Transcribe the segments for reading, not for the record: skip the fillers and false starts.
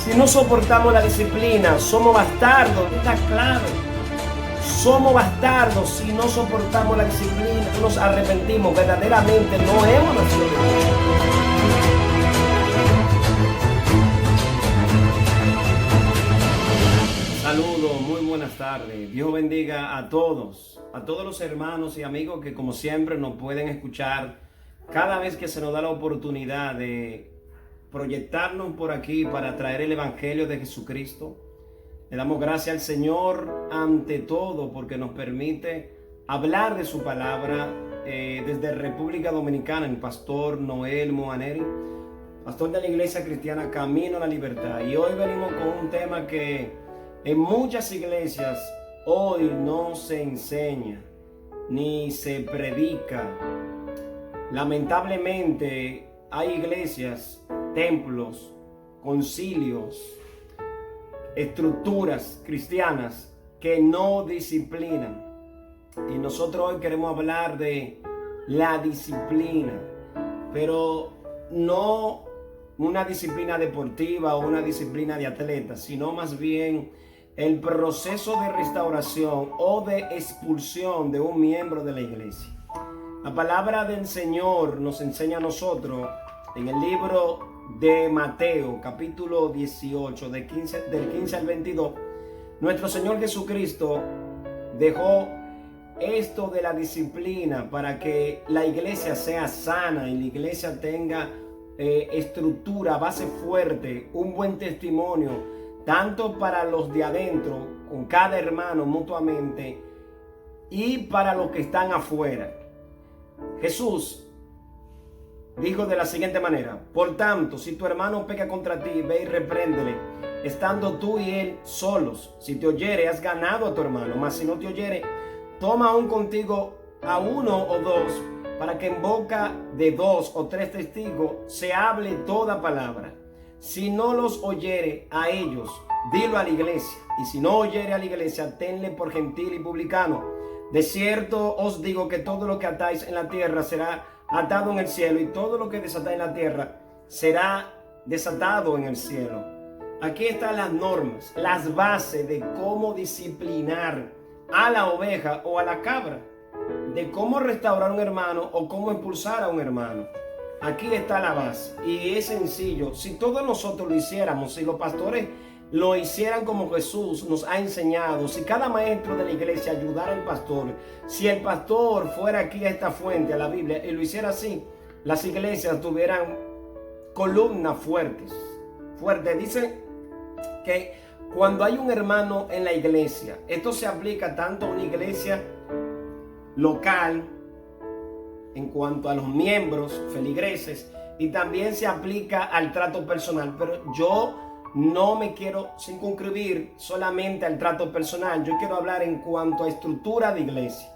Si no soportamos la disciplina, somos bastardos, está claro. Somos bastardos si no soportamos la disciplina, no nos arrepentimos, verdaderamente no hemos nacido de nuevo. Saludos, muy buenas tardes. Dios bendiga a todos los hermanos y amigos que como siempre nos pueden escuchar cada vez que se nos da la oportunidad de proyectarnos por aquí para traer el Evangelio de Jesucristo. Le damos gracias al Señor ante todo porque nos permite hablar de su palabra desde República Dominicana, el pastor Noel Moaneri, pastor de la Iglesia Cristiana Camino a la Libertad. Y hoy venimos con un tema que en muchas iglesias hoy no se enseña ni se predica. Lamentablemente hay iglesias, templos, concilios, estructuras cristianas que no disciplinan. Y nosotros hoy queremos hablar de la disciplina, pero no una disciplina deportiva o una disciplina de atleta, sino más bien el proceso de restauración o de expulsión de un miembro de la iglesia. La palabra del Señor nos enseña a nosotros en el libro de Mateo, capítulo 18, del 15 al 22, nuestro Señor Jesucristo dejó esto de la disciplina para que la iglesia sea sana y la iglesia tenga estructura, base fuerte, un buen testimonio, tanto para los de adentro, con cada hermano mutuamente, y para los que están afuera. Jesús dijo de la siguiente manera: por tanto, si tu hermano peca contra ti, ve y repréndele, estando tú y él solos. Si te oyere, has ganado a tu hermano, mas si no te oyere, toma aún contigo a uno o dos, para que en boca de dos o tres testigos se hable toda palabra. Si no los oyere a ellos, dilo a la iglesia, y si no oyere a la iglesia, tenle por gentil y publicano. De cierto os digo que todo lo que atáis en la tierra será atado en el cielo, y todo lo que desatáis en la tierra será desatado en el cielo. Aquí están las normas, las bases de cómo disciplinar a la oveja o a la cabra, de cómo restaurar a un hermano o cómo impulsar a un hermano. Aquí está la base y es sencillo. Si todos nosotros lo hiciéramos, si los pastores lo hicieran como Jesús nos ha enseñado, si cada maestro de la iglesia ayudara al pastor, si el pastor fuera aquí a esta fuente, a la Biblia, y lo hiciera así, las iglesias tuvieran columnas fuertes. Dicen que cuando hay un hermano en la iglesia, esto se aplica tanto a una iglesia local en cuanto a los miembros feligreses, y también se aplica al trato personal, pero yo no me quiero circunscribir solamente al trato personal. Yo quiero hablar en cuanto a estructura de iglesia.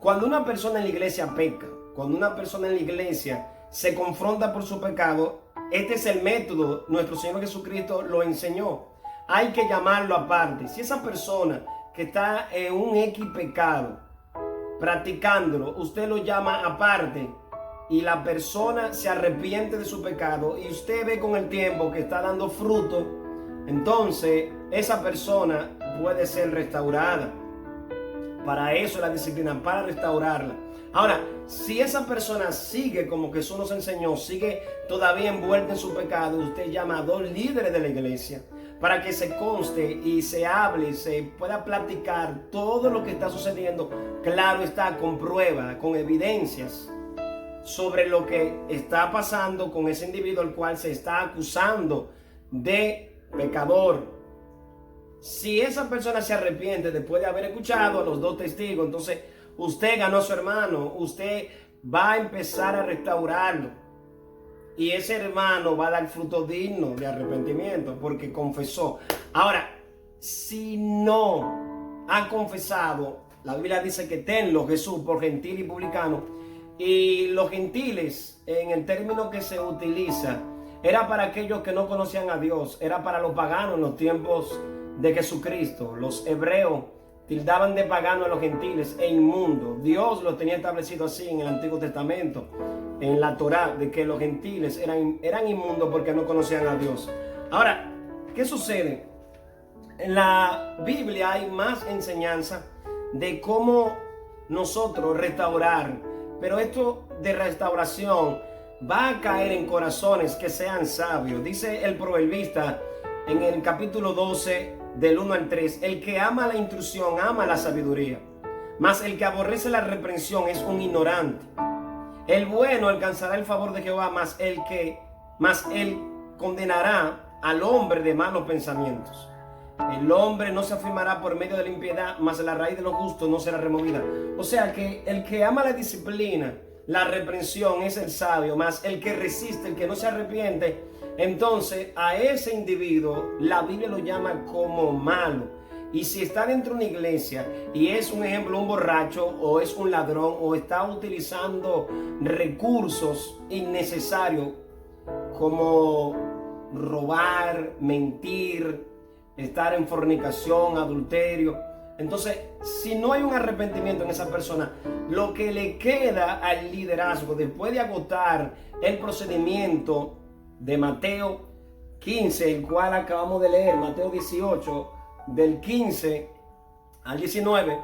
Cuando una persona en la iglesia peca, cuando una persona en la iglesia se confronta por su pecado, este es el método, nuestro Señor Jesucristo lo enseñó. Hay que llamarlo aparte. Si esa persona que está en un X pecado, practicándolo, usted lo llama aparte, y la persona se arrepiente de su pecado y usted ve con el tiempo que está dando fruto, entonces esa persona puede ser restaurada. Para eso es la disciplina, para restaurarla. Ahora, si esa persona sigue como Jesús nos enseñó, sigue todavía envuelta en su pecado, usted llama a dos líderes de la iglesia para que se conste y se hable, se pueda platicar todo lo que está sucediendo. Claro está, con prueba, con evidencias sobre lo que está pasando con ese individuo al cual se está acusando de pecador. Si esa persona se arrepiente después de haber escuchado a los dos testigos, entonces usted ganó a su hermano, usted va a empezar a restaurarlo, y ese hermano va a dar fruto digno de arrepentimiento porque confesó. Ahora, si no ha confesado, la Biblia dice que tenlo Jesús por gentil y publicano. Y los gentiles, en el término que se utiliza, era para aquellos que no conocían a Dios, era para los paganos en los tiempos de Jesucristo. Los hebreos tildaban de pagano a los gentiles e inmundo. Dios lo tenía establecido así en el Antiguo Testamento, en la Torá, de que los gentiles eran inmundos porque no conocían a Dios. Ahora, ¿Qué sucede? En la Biblia hay más enseñanza de cómo nosotros restaurar, pero esto de restauración va a caer en corazones que sean sabios. Dice el proverbista en el capítulo 12 del 1 al 3, el que ama la instrucción ama la sabiduría, mas el que aborrece la reprensión es un ignorante. El bueno alcanzará el favor de Jehová, mas él condenará al hombre de malos pensamientos. El hombre no se afirmará por medio de la impiedad, mas la raíz de lo justo no será removida. O sea que el que ama la disciplina, la reprensión, es el sabio, mas el que resiste, el que no se arrepiente, entonces a ese individuo la Biblia lo llama como malo. Y si está dentro de una iglesia y es un ejemplo, un borracho o es un ladrón o está utilizando recursos innecesarios como robar, mentir, estar en fornicación, adulterio, entonces si no hay un arrepentimiento en esa persona, lo que le queda al liderazgo después de agotar el procedimiento de Mateo 15, el cual acabamos de leer, Mateo 18, del 15 al 19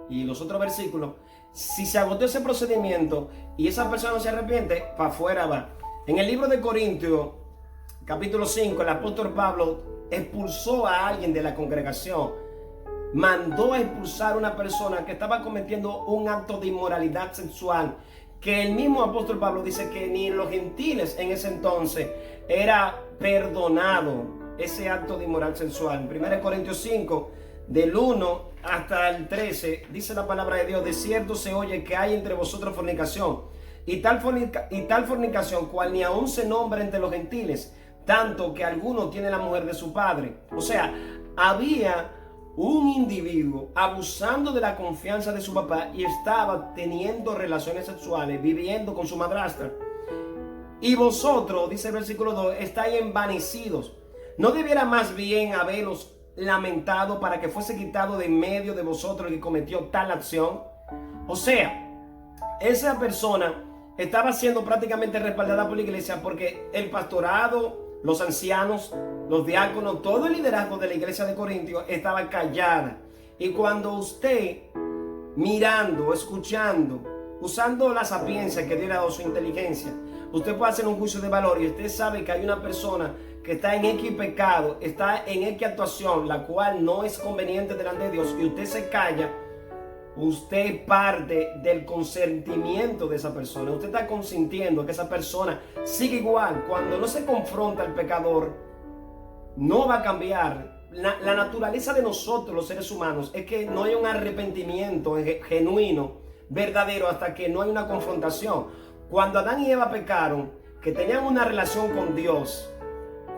y los otros versículos, si se agotó ese procedimiento y esa persona no se arrepiente, para afuera va. En el libro de Corintios, capítulo 5, el apóstol Pablo expulsó a alguien de la congregación, mandó a expulsar a una persona que estaba cometiendo un acto de inmoralidad sexual, que el mismo apóstol Pablo dice que ni los gentiles en ese entonces era perdonado ese acto de inmoral sexual. En 1 Corintios 5, del 1 hasta el 13, dice la palabra de Dios: de cierto se oye que hay entre vosotros fornicación, y tal fornicación cual ni aún se nombra entre los gentiles, tanto que alguno tiene la mujer de su padre. O sea, había un individuo abusando de la confianza de su papá y estaba teniendo relaciones sexuales, viviendo con su madrastra. Y vosotros, dice el versículo 2, estáis envanecidos. ¿No debiera más bien haberos lamentado para que fuese quitado de en medio de vosotros el que cometió tal acción? O sea, esa persona estaba siendo prácticamente respaldada por la iglesia, porque el pastorado, los ancianos, los diáconos, todo el liderazgo de la iglesia de Corintios estaba callada. Y cuando usted, mirando, escuchando, usando la sapiencia que Dios le ha dado, su inteligencia, usted puede hacer un juicio de valor y usted sabe que hay una persona que está en X pecado, está en X actuación, la cual no es conveniente delante de Dios, y usted se calla, usted es parte del consentimiento de esa persona. Usted está consintiendo que esa persona siga igual. Cuando no se confronta al pecador, no va a cambiar. La naturaleza de nosotros, los seres humanos, es que no hay un arrepentimiento genuino, verdadero, hasta que no hay una confrontación. Cuando Adán y Eva pecaron, que tenían una relación con Dios,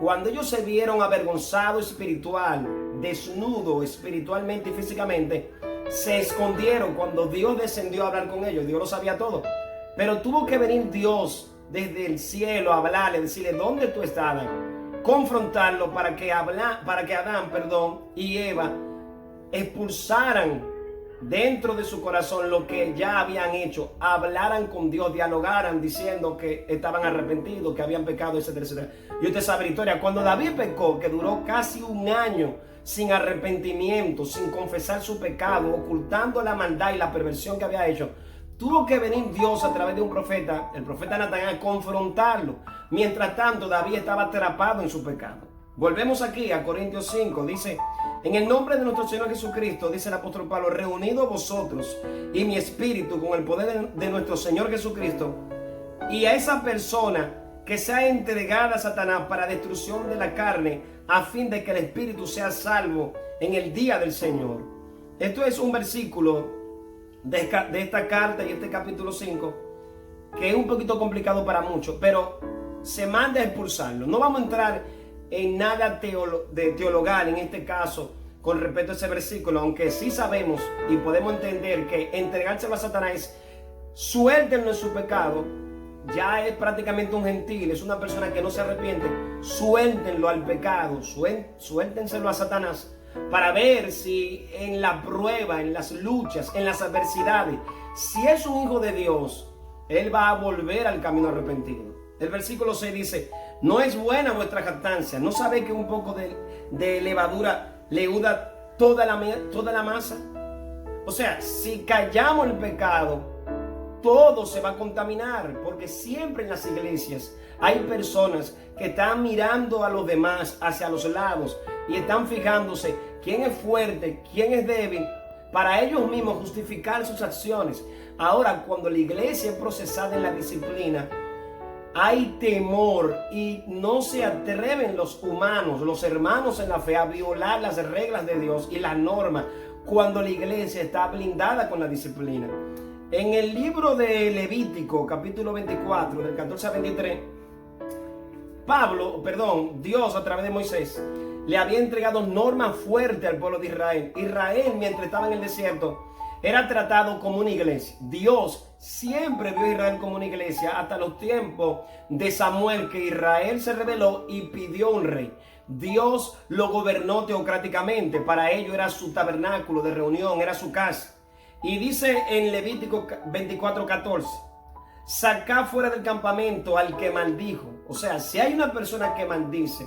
cuando ellos se vieron avergonzados espiritual, desnudos espiritualmente y físicamente, se escondieron. Cuando Dios descendió a hablar con ellos, Dios lo sabía todo, pero tuvo que venir Dios desde el cielo a hablarle, decirle: ¿dónde tú estás, Adán? Confrontarlo para que Adán y Eva expulsaran dentro de su corazón lo que ya habían hecho, hablaran con Dios, dialogaran diciendo que estaban arrepentidos, que habían pecado, etcétera, etcétera. Y usted sabe la historia. Cuando David pecó, que duró casi un año sin arrepentimiento, sin confesar su pecado, ocultando la maldad y la perversión que había hecho, tuvo que venir Dios a través de un profeta, el profeta Natán, a confrontarlo. Mientras tanto, David estaba atrapado en su pecado. Volvemos aquí a Corintios 5, dice: en el nombre de nuestro Señor Jesucristo, dice el apóstol Pablo, reunidos vosotros y mi espíritu con el poder de nuestro Señor Jesucristo, y a esa persona que sea entregada a Satanás para destrucción de la carne, a fin de que el espíritu sea salvo en el día del Señor. Esto es un versículo de esta carta y este capítulo 5 que es un poquito complicado para muchos, pero se manda a expulsarlo. No vamos a entrar en nada de teologal en este caso con respecto a ese versículo, aunque sí sabemos y podemos entender que entregárselo a Satanás, suéltenlo en su pecado, ya es prácticamente un gentil, es una persona que no se arrepiente. Suéltenlo al pecado, suéltenselo a Satanás, para ver si en la prueba, en las luchas, en las adversidades, si es un hijo de Dios, él va a volver al camino arrepentido. El versículo 6 dice: No es buena vuestra jactancia. ¿No sabéis que un poco de levadura leuda toda la masa? O sea, si callamos el pecado, todo se va a contaminar, porque siempre en las iglesias hay personas que están mirando a los demás hacia los lados y están fijándose quién es fuerte, quién es débil, para ellos mismos justificar sus acciones. Ahora, cuando la iglesia es procesada en la disciplina, hay temor y no se atreven los humanos, los hermanos en la fe, a violar las reglas de Dios y las normas cuando la iglesia está blindada con la disciplina. En el libro de Levítico, capítulo 24, del 14 a 23, Dios a través de Moisés le había entregado normas fuertes al pueblo de Israel. Israel, mientras estaba en el desierto, era tratado como una iglesia. Dios siempre vio a Israel como una iglesia hasta los tiempos de Samuel, que Israel se rebeló y pidió un rey. Dios lo gobernó teocráticamente. Para ello era su tabernáculo de reunión, era su casa. Y dice en Levítico 24:14, sacad fuera del campamento al que maldijo. O sea, si hay una persona que maldice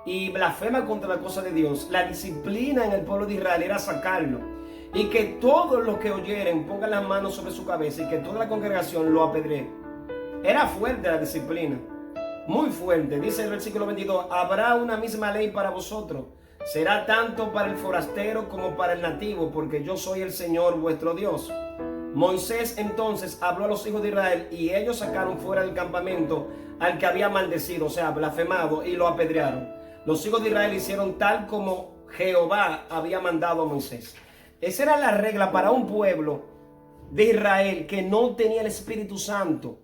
y blasfema contra la cosa de Dios, la disciplina en el pueblo de Israel era sacarlo. Y que todos los que oyeren pongan las manos sobre su cabeza y que toda la congregación lo apedree. Era fuerte la disciplina, muy fuerte. Dice el versículo 22, habrá una misma ley para vosotros. Será tanto para el forastero como para el nativo, porque yo soy el Señor vuestro Dios. Moisés entonces habló a los hijos de Israel y ellos sacaron fuera del campamento al que había maldecido, o sea, blasfemado, y lo apedrearon. Los hijos de Israel hicieron tal como Jehová había mandado a Moisés. Esa era la regla para un pueblo de Israel que no tenía el Espíritu Santo.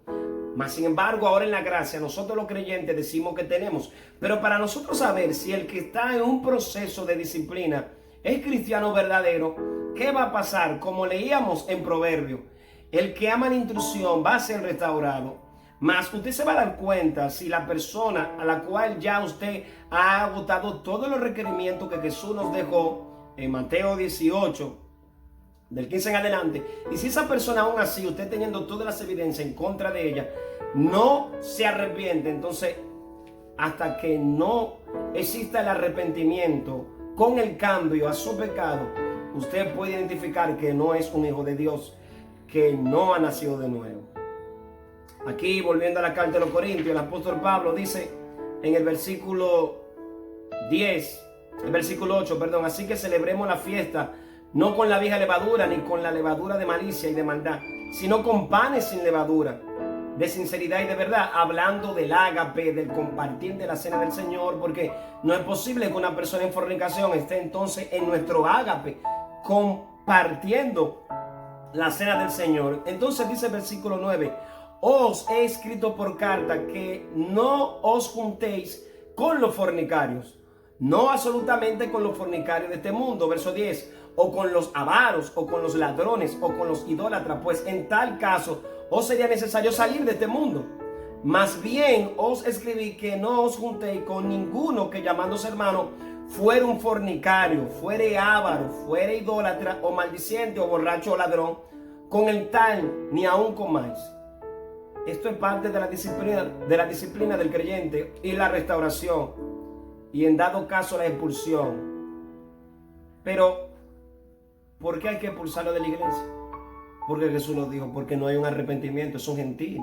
Mas sin embargo, ahora en la gracia, nosotros los creyentes decimos que tenemos. Pero para nosotros saber si el que está en un proceso de disciplina es cristiano verdadero, ¿qué va a pasar? Como leíamos en Proverbio, el que ama la instrucción va a ser restaurado. Mas usted se va a dar cuenta si la persona a la cual ya usted ha agotado todos los requerimientos que Jesús nos dejó en Mateo 18, del 15 en adelante, y si esa persona aún así, usted teniendo todas las evidencias en contra de ella, no se arrepiente, entonces hasta que no exista el arrepentimiento con el cambio a su pecado, usted puede identificar que no es un hijo de Dios, que no ha nacido de nuevo. Aquí, volviendo a la carta de los Corintios, el apóstol Pablo dice en el versículo 8, así que celebremos la fiesta no con la vieja levadura ni con la levadura de malicia y de maldad, sino con panes sin levadura, de sinceridad y de verdad, hablando del ágape, del compartir de la cena del Señor, porque no es posible que una persona en fornicación esté entonces en nuestro ágape compartiendo la cena del Señor. Entonces dice el versículo 9, os he escrito por carta que no os juntéis con los fornicarios, no absolutamente con los fornicarios de este mundo, verso 10, o con los avaros, o con los ladrones, o con los idólatras, pues en tal caso os sería necesario salir de este mundo. Más bien os escribí que no os juntéis con ninguno que llamándose hermano fuere un fornicario, fuere avaro, fuere idólatra, o maldiciente, o borracho, o ladrón, con el tal ni aun comáis. Esto es parte de la disciplina del creyente y la restauración, y en dado caso la expulsión. Pero ¿por qué hay que expulsarlo de la iglesia? Porque Jesús nos dijo, porque no hay un arrepentimiento, es un gentil,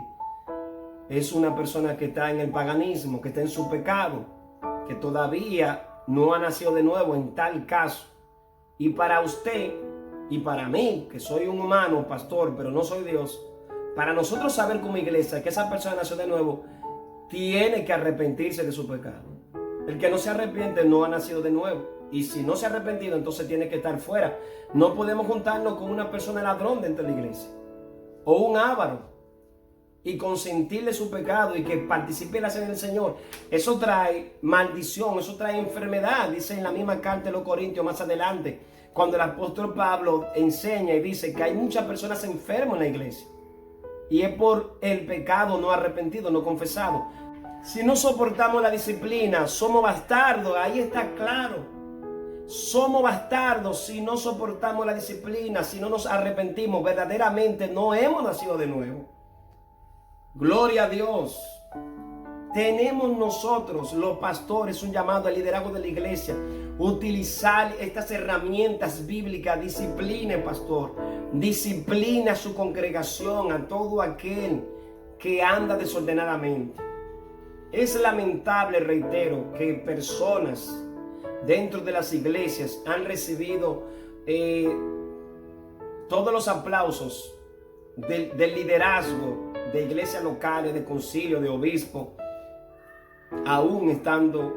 es una persona que está en el paganismo, que está en su pecado, que todavía no ha nacido de nuevo en tal caso. Y para usted y para mí, que soy un humano, pastor, pero no soy Dios, para nosotros saber como iglesia que esa persona nació de nuevo, tiene que arrepentirse de su pecado. El que no se arrepiente no ha nacido de nuevo. Y si no se ha arrepentido, entonces tiene que estar fuera. No podemos juntarnos con una persona ladrón dentro de la iglesia, o un avaro, y consentirle su pecado y que participe en la cena del Señor. Eso trae maldición, eso trae enfermedad. Dice en la misma carta de los Corintios más adelante, cuando el apóstol Pablo enseña y dice que hay muchas personas enfermas en la iglesia, y es por el pecado no arrepentido, no confesado. Si no soportamos la disciplina, somos bastardos, ahí está claro. Somos bastardos si no soportamos la disciplina, si no nos arrepentimos, verdaderamente no hemos nacido de nuevo. Gloria a Dios. tenemos nosotros, los pastores, un llamado al liderazgo de la iglesia, utilizar estas herramientas bíblicas. Discipline, pastor, disciplina a su congregación, a todo aquel que anda desordenadamente. Es lamentable, reitero, que personas dentro de las iglesias han recibido todos los aplausos del liderazgo de iglesias locales, de concilio, de obispo, aún estando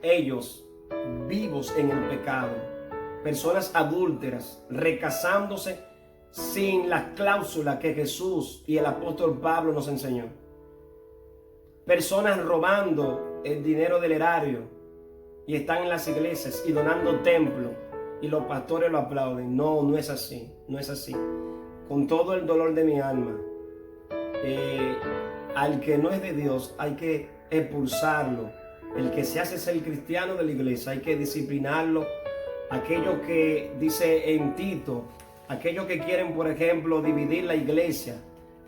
ellos vivos en el pecado. Personas adúlteras, recasándose sin las cláusulas que Jesús y el apóstol Pablo nos enseñó. Personas robando el dinero del erario y están en las iglesias y donando templos y los pastores lo aplauden. No, no es así, no es así. Con todo el dolor de mi alma, al que no es de Dios hay que expulsarlo. El que se hace ser cristiano de la iglesia hay que disciplinarlo. Aquellos que dice en Tito, aquellos que quieren, por ejemplo, dividir la iglesia,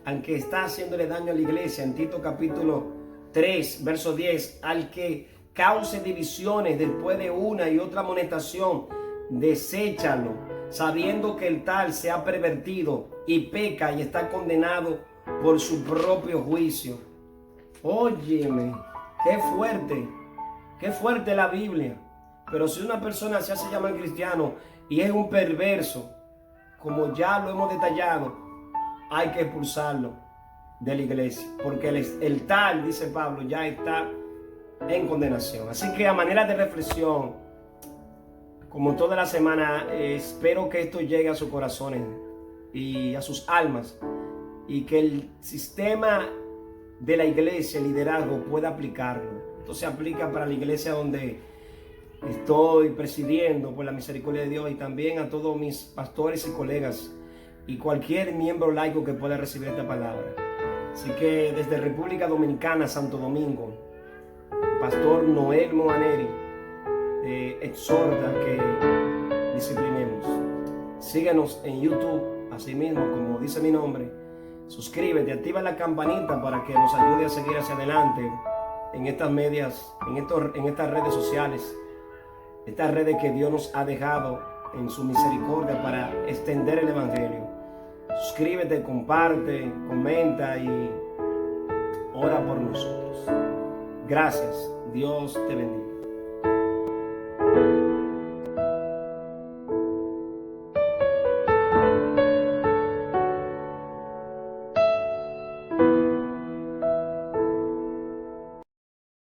al que está haciéndole daño a la iglesia, en Tito capítulo 3, verso 10, al que cause divisiones después de una y otra amonestación, deséchalo, sabiendo que el tal se ha pervertido y peca y está condenado por su propio juicio. Óyeme, qué fuerte la Biblia. Pero si una persona se hace llamar cristiano y es un perverso, como ya lo hemos detallado, hay que expulsarlo de la iglesia, porque el tal, dice Pablo, ya está en condenación. Así que a manera de reflexión, como toda la semana, espero que esto llegue a sus corazones y a sus almas, y que el sistema de la iglesia, el liderazgo, pueda aplicarlo. Esto se aplica para la iglesia donde estoy presidiendo, por la misericordia de Dios, y también a todos mis pastores y colegas y cualquier miembro laico que pueda recibir esta palabra. Así que desde República Dominicana, Santo Domingo, Pastor Noel Moaneri exhorta que disciplinemos. Síguenos en YouTube, así mismo como dice mi nombre. Suscríbete, activa la campanita para que nos ayude a seguir hacia adelante en estas en estas redes sociales, estas redes que Dios nos ha dejado en su misericordia para extender el evangelio. Suscríbete, comparte, comenta y ora por nosotros. Gracias. Dios te bendiga.